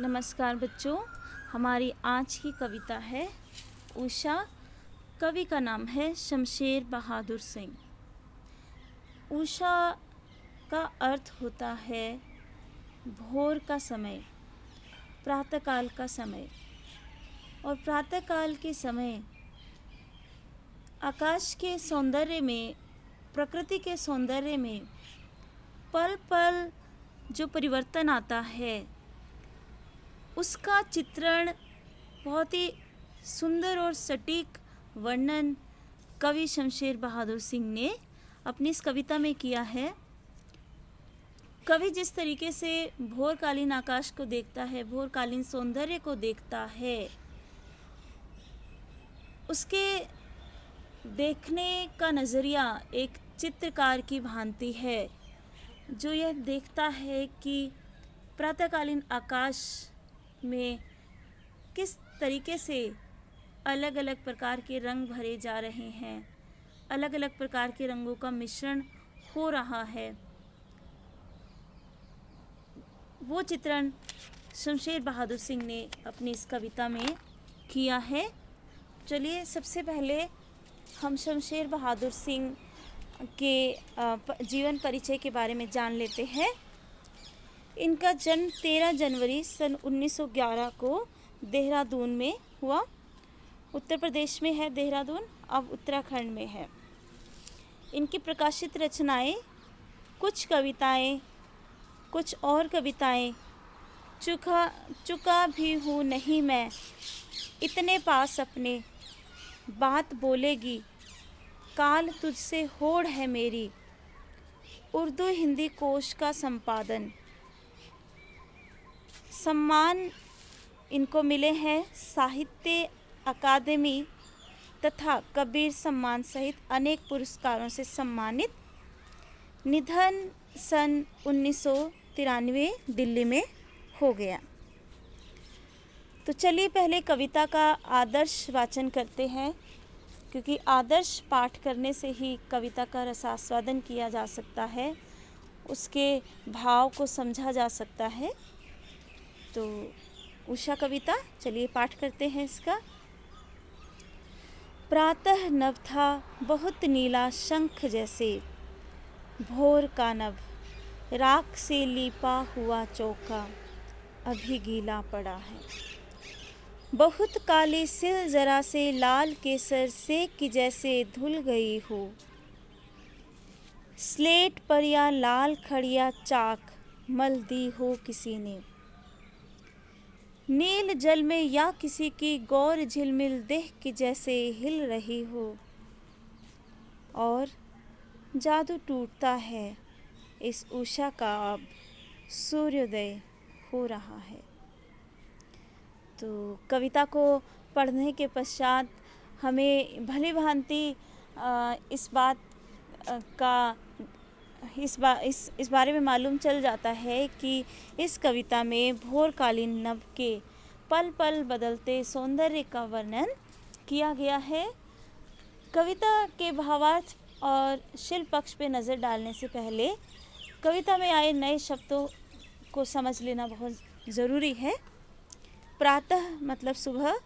नमस्कार बच्चों। हमारी आज की कविता है उषा। कवि का नाम है शमशेर बहादुर सिंह। उषा का अर्थ होता है भोर का समय, प्रातःकाल का समय। और प्रातःकाल के समय आकाश के सौंदर्य में, प्रकृति के सौंदर्य में पल पल जो परिवर्तन आता है, उसका चित्रण बहुत ही सुंदर और सटीक वर्णन कवि शमशेर बहादुर सिंह ने अपनी इस कविता में किया है। कवि जिस तरीके से भोरकालीन आकाश को देखता है, भोरकालीन सौंदर्य को देखता है, उसके देखने का नज़रिया एक चित्रकार की भांति है, जो यह देखता है कि प्रातःकालीन आकाश में किस तरीके से अलग अलग प्रकार के रंग भरे जा रहे हैं, अलग अलग प्रकार के रंगों का मिश्रण हो रहा है। वो चित्रण शमशेर बहादुर सिंह ने अपनी इस कविता में किया है। चलिए सबसे पहले हम शमशेर बहादुर सिंह के जीवन परिचय के बारे में जान लेते हैं। इनका जन्म 13 जनवरी सन 1911 को देहरादून में हुआ। उत्तर प्रदेश में है देहरादून, अब उत्तराखंड में है। इनकी प्रकाशित रचनाएं, कुछ कविताएं, कुछ और कविताएं, चुका भी हूँ नहीं मैं, इतने पास अपने, बात बोलेगी, काल तुझसे होड़ है मेरी, उर्दू हिंदी कोश का संपादन। सम्मान इनको मिले हैं साहित्य अकादमी तथा कबीर सम्मान सहित अनेक पुरस्कारों से सम्मानित। निधन सन 1993 दिल्ली में हो गया। तो चलिए पहले कविता का आदर्श वाचन करते हैं, क्योंकि आदर्श पाठ करने से ही कविता का रसास्वादन किया जा सकता है, उसके भाव को समझा जा सकता है। तो उषा कविता, चलिए पाठ करते हैं इसका। प्रातः नभ था बहुत नीला शंख जैसे, भोर का नभ राख से लीपा हुआ चौका अभी गीला पड़ा है। बहुत काली सिल जरा से लाल केसर से कि जैसे धुल गई हो, स्लेट पर या लाल खड़िया चाक मल दी हो किसी ने। नील जल में या किसी की गौर झिलमिल देख के जैसे हिल रही हो, और जादू टूटता है इस उषा का अब सूर्योदय हो रहा है। तो कविता को पढ़ने के पश्चात हमें भली भांति इस बारे में मालूम चल जाता है कि इस कविता में भोरकालीन नभ के पल पल बदलते सौंदर्य का वर्णन किया गया है। कविता के भावार्थ और शिल्प पक्ष पे नज़र डालने से पहले कविता में आए नए शब्दों को समझ लेना बहुत ज़रूरी है। प्रातः मतलब सुबह,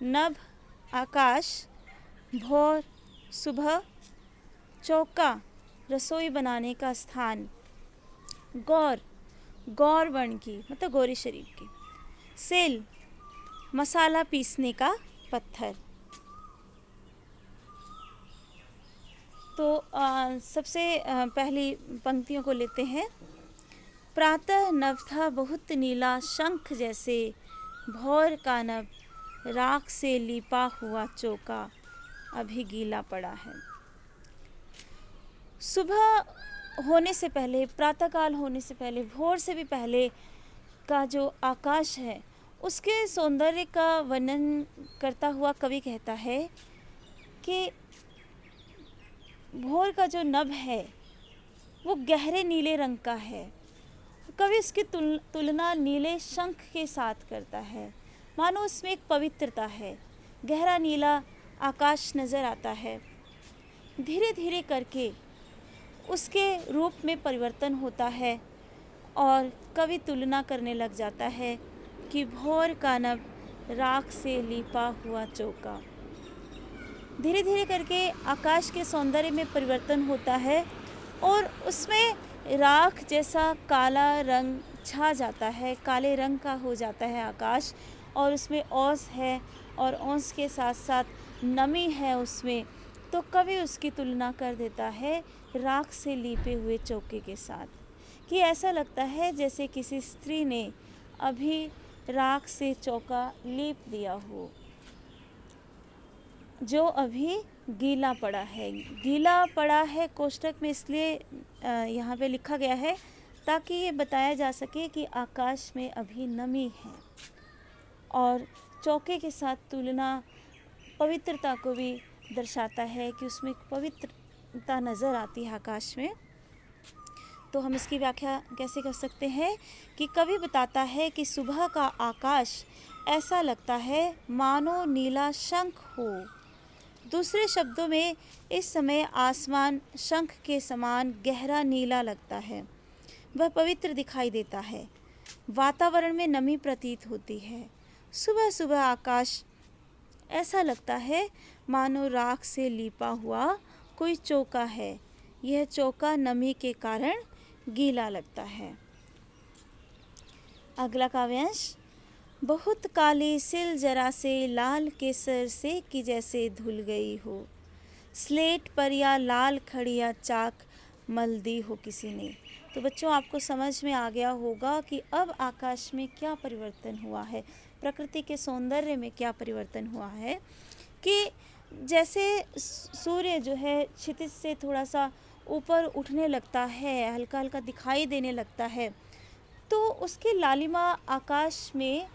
नभ आकाश, भोर सुबह, चौका रसोई बनाने का स्थान, गौर वर्ण की मतलब गौरी शरीफ की, सेल मसाला पीसने का पत्थर। तो सबसे पहली पंक्तियों को लेते हैं। प्रातः नभ था बहुत नीला शंख जैसे, भोर का नभ राख से लीपा हुआ चौका अभी गीला पड़ा है। सुबह होने से पहले, प्रातःकाल होने से पहले, भोर से भी पहले का जो आकाश है, उसके सौंदर्य का वर्णन करता हुआ कवि कहता है कि भोर का जो नभ है वो गहरे नीले रंग का है। कवि उसकी तुलना नीले शंख के साथ करता है, मानो उसमें एक पवित्रता है। गहरा नीला आकाश नज़र आता है, धीरे धीरे करके उसके रूप में परिवर्तन होता है और कवि तुलना करने लग जाता है कि भोर का नभ राख से लिपा हुआ चौका। धीरे धीरे करके आकाश के सौंदर्य में परिवर्तन होता है और उसमें राख जैसा काला रंग छा जाता है, काले रंग का हो जाता है आकाश, और उसमें ओस है और ओस के साथ साथ नमी है उसमें। तो कवि उसकी तुलना कर देता है राख से लीपे हुए चौके के साथ, कि ऐसा लगता है जैसे किसी स्त्री ने अभी राख से चौका लीप दिया हो, जो अभी गीला पड़ा है। गीला पड़ा है कोष्ठक में इसलिए यहाँ पे लिखा गया है ताकि ये बताया जा सके कि आकाश में अभी नमी है। और चौके के साथ तुलना पवित्रता को भी दर्शाता है कि उसमें एक पवित्रता नज़र आती है आकाश में। तो हम इसकी व्याख्या कैसे कर सकते हैं कि कवि बताता है कि सुबह का आकाश ऐसा लगता है मानो नीला शंख हो। दूसरे शब्दों में इस समय आसमान शंख के समान गहरा नीला लगता है, वह पवित्र दिखाई देता है। वातावरण में नमी प्रतीत होती है। सुबह सुबह आकाश ऐसा लगता है मानो राख से लिपा हुआ कोई चौका है। यह चौका नमी के कारण गीला लगता है। अगला काव्यांश, बहुत काली सिल जरा से लाल केसर से कि जैसे धुल गई हो, स्लेट पर या लाल खड़िया चाक मल दी हो किसी ने। तो बच्चों आपको समझ में आ गया होगा कि अब आकाश में क्या परिवर्तन हुआ है, प्रकृति के सौंदर्य में क्या परिवर्तन हुआ है, कि जैसे सूर्य जो है क्षितिज से थोड़ा सा ऊपर उठने लगता है, हल्का हल्का दिखाई देने लगता है, तो उसकी लालिमा आकाश में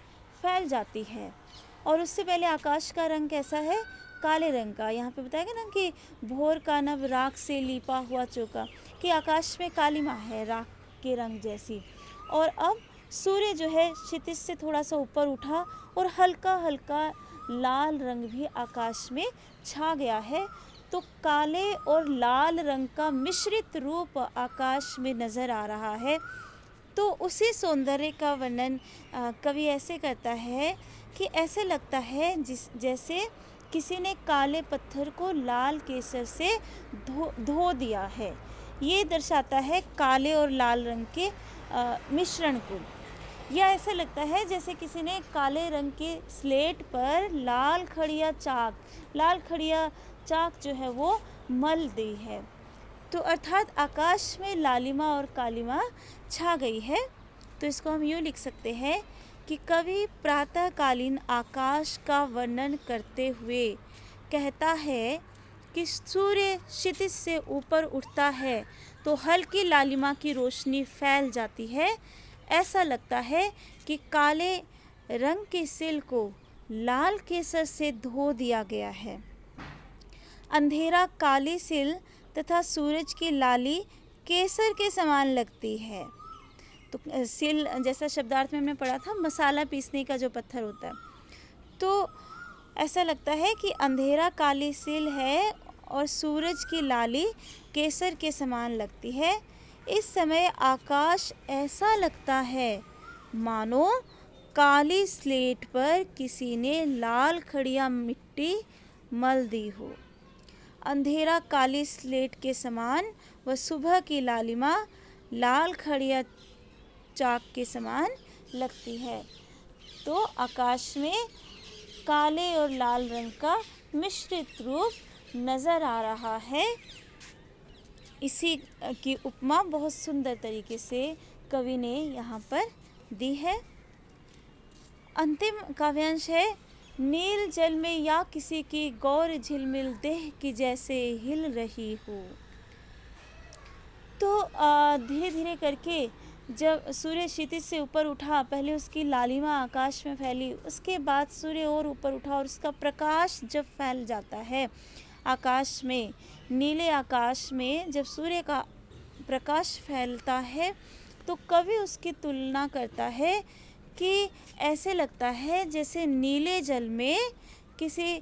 फैल जाती है। और उससे पहले आकाश का रंग कैसा है, काले रंग का। यहाँ पे बताया गया ना कि भोर का नभ राख से लिपा हुआ चौका, कि आकाश में कालिमा है राख के रंग जैसी। और अब सूर्य जो है क्षितिज से थोड़ा सा ऊपर उठा और हल्का हल्का लाल रंग भी आकाश में छा गया है। तो काले और लाल रंग का मिश्रित रूप आकाश में नज़र आ रहा है। तो उसी सौंदर्य का वर्णन कवि ऐसे करता है कि ऐसे लगता है जैसे किसी ने काले पत्थर को लाल केसर से धो दिया है। ये दर्शाता है काले और लाल रंग के मिश्रण को। या ऐसा लगता है जैसे किसी ने काले रंग के स्लेट पर लाल खड़िया चाक जो है वो मल दी है। तो अर्थात आकाश में लालिमा और कालिमा छा गई है। तो इसको हम यूँ लिख सकते हैं कि कवि प्रातःकालीन आकाश का वर्णन करते हुए कहता है कि सूर्य क्षितिज से ऊपर उठता है तो हल्की लालिमा की रोशनी फैल जाती है। ऐसा लगता है कि काले रंग के सिल को लाल केसर से धो दिया गया है। अंधेरा काली सिल तथा सूरज की लाली केसर के समान लगती है। तो सिल जैसा शब्दार्थ में हमने पढ़ा था, मसाला पीसने का जो पत्थर होता है। तो ऐसा लगता है कि अंधेरा काली सिल है और सूरज की लाली केसर के समान लगती है। इस समय आकाश ऐसा लगता है मानो काली स्लेट पर किसी ने लाल खड़िया मिट्टी मल दी हो। अंधेरा काली स्लेट के समान व सुबह की लालिमा लाल खड़िया चाक के समान लगती है। तो आकाश में काले और लाल रंग का मिश्रित रूप नज़र आ रहा है। इसी की उपमा बहुत सुंदर तरीके से कवि ने यहाँ पर दी है। अंतिम काव्यांश है, नील जल में या किसी की गौर झिलमिल देह की जैसे हिल रही हो। तो धीरे धीरे करके जब सूर्य क्षितिज से ऊपर उठा, पहले उसकी लालिमा आकाश में फैली, उसके बाद सूर्य और ऊपर उठा और उसका प्रकाश जब फैल जाता है आकाश में, नीले आकाश में जब सूर्य का प्रकाश फैलता है, तो कवि उसकी तुलना करता है कि ऐसे लगता है जैसे नीले जल में किसी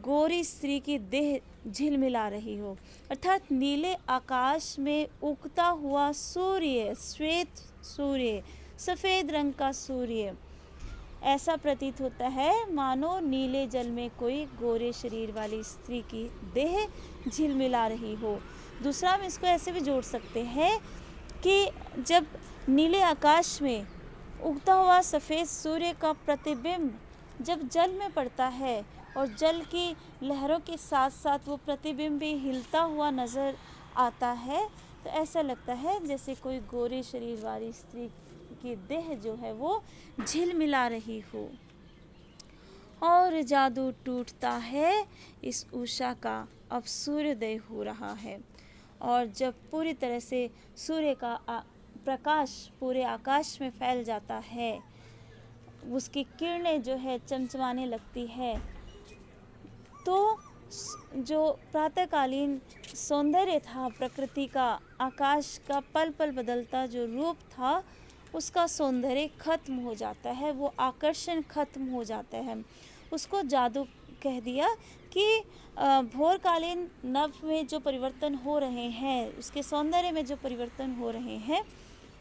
गोरी स्त्री की देह झिलमिला रही हो। अर्थात नीले आकाश में उगता हुआ सूर्य, श्वेत सूर्य, सफ़ेद रंग का सूर्य ऐसा प्रतीत होता है मानो नीले जल में कोई गोरे शरीर वाली स्त्री की देह झिलमिला रही हो। दूसरा हम इसको ऐसे भी जोड़ सकते हैं कि जब नीले आकाश में उगता हुआ सफ़ेद सूर्य का प्रतिबिंब जब जल में पड़ता है और जल की लहरों के साथ साथ वो प्रतिबिंब भी हिलता हुआ नज़र आता है, तो ऐसा लगता है जैसे कोई गोरे शरीर वाली स्त्री की देह जो है वो झिलमिला रही हो। और जादू टूटता है इस उषा का, अब सूर्योदय हो रहा है। और जब पूरी तरह से सूर्य का प्रकाश पूरे आकाश में फैल जाता है, उसकी किरणें जो है चमचमाने लगती है, तो जो प्रातःकालीन सौंदर्य था प्रकृति का, आकाश का पल पल बदलता जो रूप था, उसका सौंदर्य खत्म हो जाता है, वो आकर्षण खत्म हो जाता है। उसको जादू कह दिया कि भोरकालीन नभ में जो परिवर्तन हो रहे हैं, उसके सौंदर्य में जो परिवर्तन हो रहे हैं,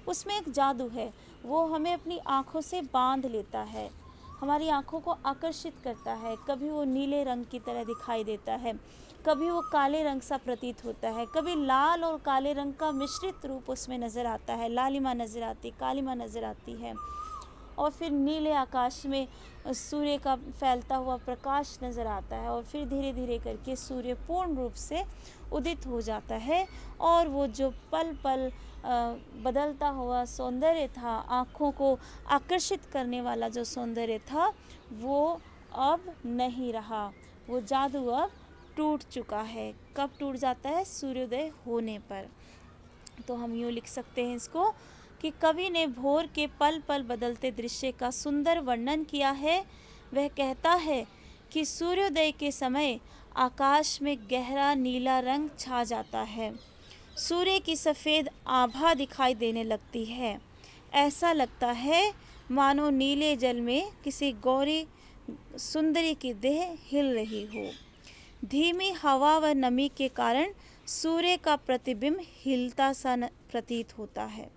उसमें एक जादू है। वो हमें अपनी आँखों से बांध लेता है, हमारी आँखों को आकर्षित करता है। कभी वो नीले रंग की तरह दिखाई देता है, कभी वो काले रंग सा प्रतीत होता है, कभी लाल और काले रंग का मिश्रित रूप उसमें नज़र आता है, लालिमा नज़र आती, कालिमा नज़र आती है। और फिर नीले आकाश में सूर्य का फैलता हुआ प्रकाश नज़र आता है, और फिर धीरे धीरे करके सूर्य पूर्ण रूप से उदित हो जाता है। और वो जो पल पल बदलता हुआ सौंदर्य था, आँखों को आकर्षित करने वाला जो सौंदर्य था, वो अब नहीं रहा। वो जादू अब टूट चुका है। कब टूट जाता है? सूर्योदय होने पर। तो हम यूँ लिख सकते हैं इसको कि कवि ने भोर के पल पल बदलते दृश्य का सुंदर वर्णन किया है। वह कहता है कि सूर्योदय के समय आकाश में गहरा नीला रंग छा जाता है, सूर्य की सफ़ेद आभा दिखाई देने लगती है। ऐसा लगता है मानो नीले जल में किसी गौरी सुंदरी की देह हिल रही हो। धीमी हवा व नमी के कारण सूर्य का प्रतिबिंब हिलता सा प्रतीत होता है।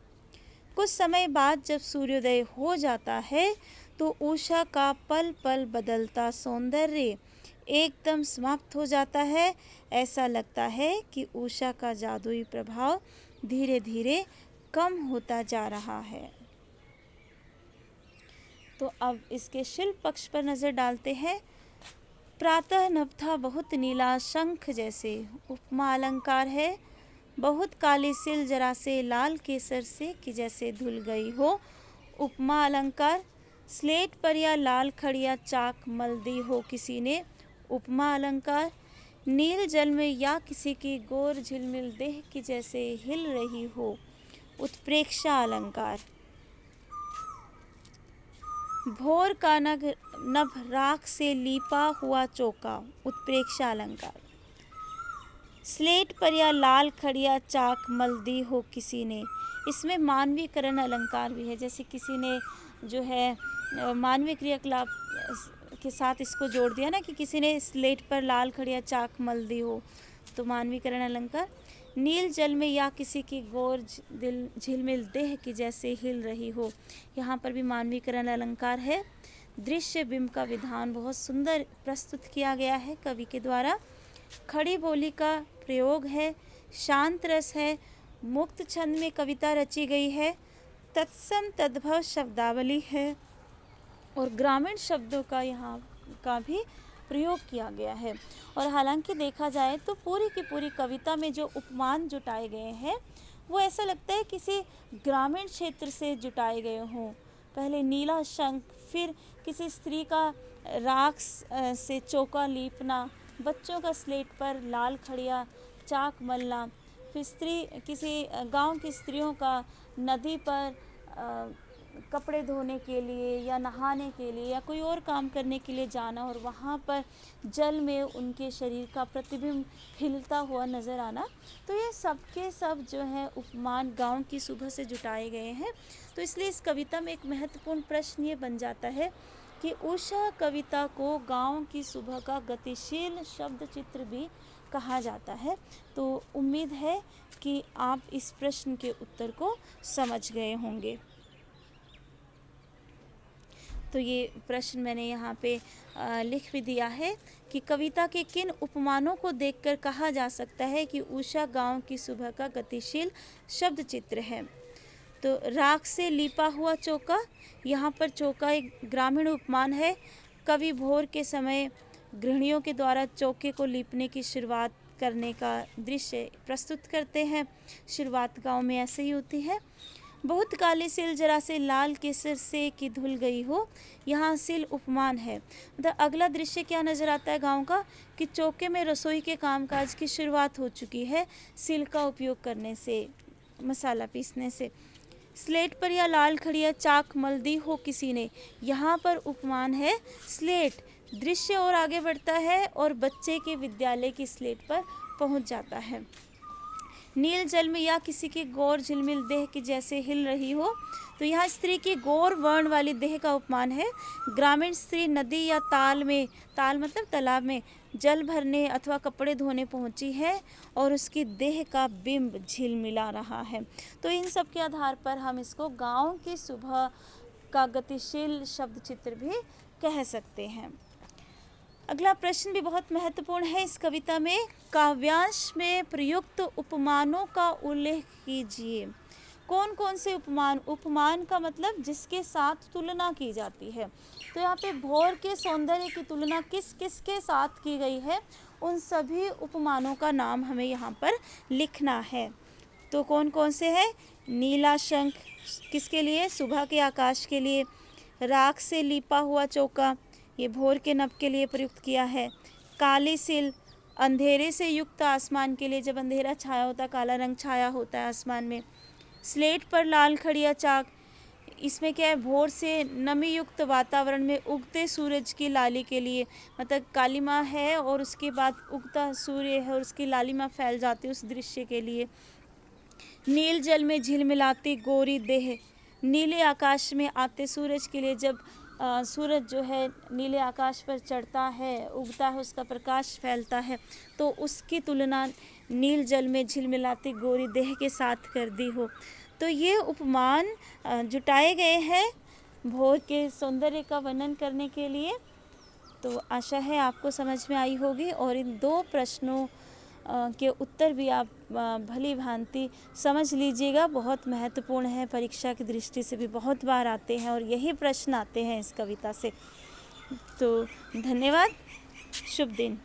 कुछ समय बाद जब सूर्योदय हो जाता है तो उषा का पल पल बदलता सौंदर्य एकदम समाप्त हो जाता है। ऐसा लगता है कि उषा का जादुई प्रभाव धीरे धीरे कम होता जा रहा है। तो अब इसके शिल्प पक्ष पर नज़र डालते हैं। प्रातः नभ था बहुत नीला शंख जैसे, उपमा अलंकार है। बहुत काली सिल जरा से लाल केसर से कि जैसे धुल गई हो, उपमा अलंकार। स्लेट पर या लाल खड़िया चाक मल दी हो किसी ने, उपमा अलंकार। नील जल में या किसी की गोर झिलमिल देह की जैसे हिल रही हो, उत्प्रेक्षा अलंकार। भोर का नभ राख से लीपा हुआ चौका, उत्प्रेक्षा अलंकार। स्लेट पर या लाल खड़िया चाक मल दी हो किसी ने, इसमें मानवीकरण अलंकार भी है। जैसे किसी ने जो है मानवीय क्रियाकलाप के साथ इसको जोड़ दिया ना, कि किसी ने स्लेट पर लाल खड़िया चाक मल दी हो, तो मानवीकरण अलंकार। नील जल में या किसी की गोर झिलमिल देह की जैसे हिल रही हो, यहाँ पर भी मानवीकरण अलंकार है। दृश्य बिंब का विधान बहुत सुंदर प्रस्तुत किया गया है कवि के द्वारा। खड़ी बोली का प्रयोग है, शांत रस है, मुक्त छंद में कविता रची गई है, तत्सम तद्भव शब्दावली है, और ग्रामीण शब्दों का यहाँ का भी प्रयोग किया गया है। और हालांकि देखा जाए तो पूरी की पूरी कविता में जो उपमान जुटाए गए हैं, वो ऐसा लगता है किसी ग्रामीण क्षेत्र से जुटाए गए हों। पहले नीला शंख, फिर किसी स्त्री का राख से चौका लीपना, बच्चों का स्लेट पर लाल खड़िया चाक मलना, फिर किसी गांव की स्त्रियों का नदी पर कपड़े धोने के लिए या नहाने के लिए या कोई और काम करने के लिए जाना, और वहाँ पर जल में उनके शरीर का प्रतिबिंब हिलता हुआ नज़र आना। तो ये सब के सब जो है उपमान गांव की सुबह से जुटाए गए हैं। तो इसलिए इस कविता में एक महत्वपूर्ण प्रश्न ये बन जाता है कि उषा कविता को गांव की सुबह का गतिशील शब्द चित्र भी कहा जाता है। तो उम्मीद है कि आप इस प्रश्न के उत्तर को समझ गए होंगे। तो ये प्रश्न मैंने यहाँ पे लिख भी दिया है कि कविता के किन उपमानों को देखकर कहा जा सकता है कि उषा गांव की सुबह का गतिशील शब्द चित्र है। तो राख से लिपा हुआ चौका, यहाँ पर चौका एक ग्रामीण उपमान है। कवि भोर के समय गृहिणियों के द्वारा चौके को लीपने की शुरुआत करने का दृश्य प्रस्तुत करते हैं। शुरुआत गांव में ऐसे ही होती है। बहुत काली सिल जरा से लाल केसर से कि धुल गई हो, यहाँ सिल उपमान है। मतलब अगला दृश्य क्या नज़र आता है गांव का, कि चौके में रसोई के कामकाज की शुरुआत हो चुकी है सिल का उपयोग करने से, मसाला पीसने से। स्लेट पर या लाल खड़िया चाक मल दी हो किसी ने, यहाँ पर उपमान है स्लेट। दृश्य और आगे बढ़ता है और बच्चे के विद्यालय की स्लेट पर पहुँच जाता है। नील जल में या किसी की गौर झिलमिल देह की जैसे हिल रही हो, तो यहाँ स्त्री की गौर वर्ण वाली देह का उपमान है। ग्रामीण स्त्री नदी या ताल में, ताल मतलब तालाब में जल भरने अथवा कपड़े धोने पहुँची है और उसकी देह का बिंब झिलमिला रहा है। तो इन सब के आधार पर हम इसको गांव की सुबह का गतिशील शब्द चित्र भी कह सकते हैं। अगला प्रश्न भी बहुत महत्वपूर्ण है इस कविता में। काव्यांश में प्रयुक्त उपमानों का उल्लेख कीजिए। कौन कौन से उपमान, उपमान का मतलब जिसके साथ तुलना की जाती है। तो यहाँ पे भोर के सौंदर्य की तुलना किस किस के साथ की गई है, उन सभी उपमानों का नाम हमें यहाँ पर लिखना है। तो कौन कौन से हैं, नीला शंख किसके लिए, सुबह के आकाश के लिए। राख से लिपा हुआ चौका, ये भोर के नभ के लिए प्रयुक्त किया है। काली सिल, अंधेरे से युक्त आसमान के लिए, जब अंधेरा छाया होता है, काला रंग छाया होता है आसमान में। स्लेट पर लाल खड़िया चाक, इसमें क्या है, भोर से नमी युक्त वातावरण में उगते सूरज की लाली के लिए, मतलब कालिमा है और उसके बाद उगता सूर्य है और उसकी लालिमा फैल जाती है उस दृश्य के लिए। नील जल में झिलमिलाती गोरी देह, नीले आकाश में आते सूरज के लिए, जब सूरज जो है नीले आकाश पर चढ़ता है, उगता है, उसका प्रकाश फैलता है, तो उसकी तुलना नील जल में झिलमिलाती गोरी देह के साथ कर दी हो। तो ये उपमान जुटाए गए हैं भोर के सौंदर्य का वर्णन करने के लिए। तो आशा है आपको समझ में आई होगी और इन दो प्रश्नों के उत्तर भी आप भली भांति समझ लीजिएगा। बहुत महत्वपूर्ण है, परीक्षा की दृष्टि से भी बहुत बार आते हैं और यही प्रश्न आते हैं इस कविता से। तो धन्यवाद, शुभ दिन।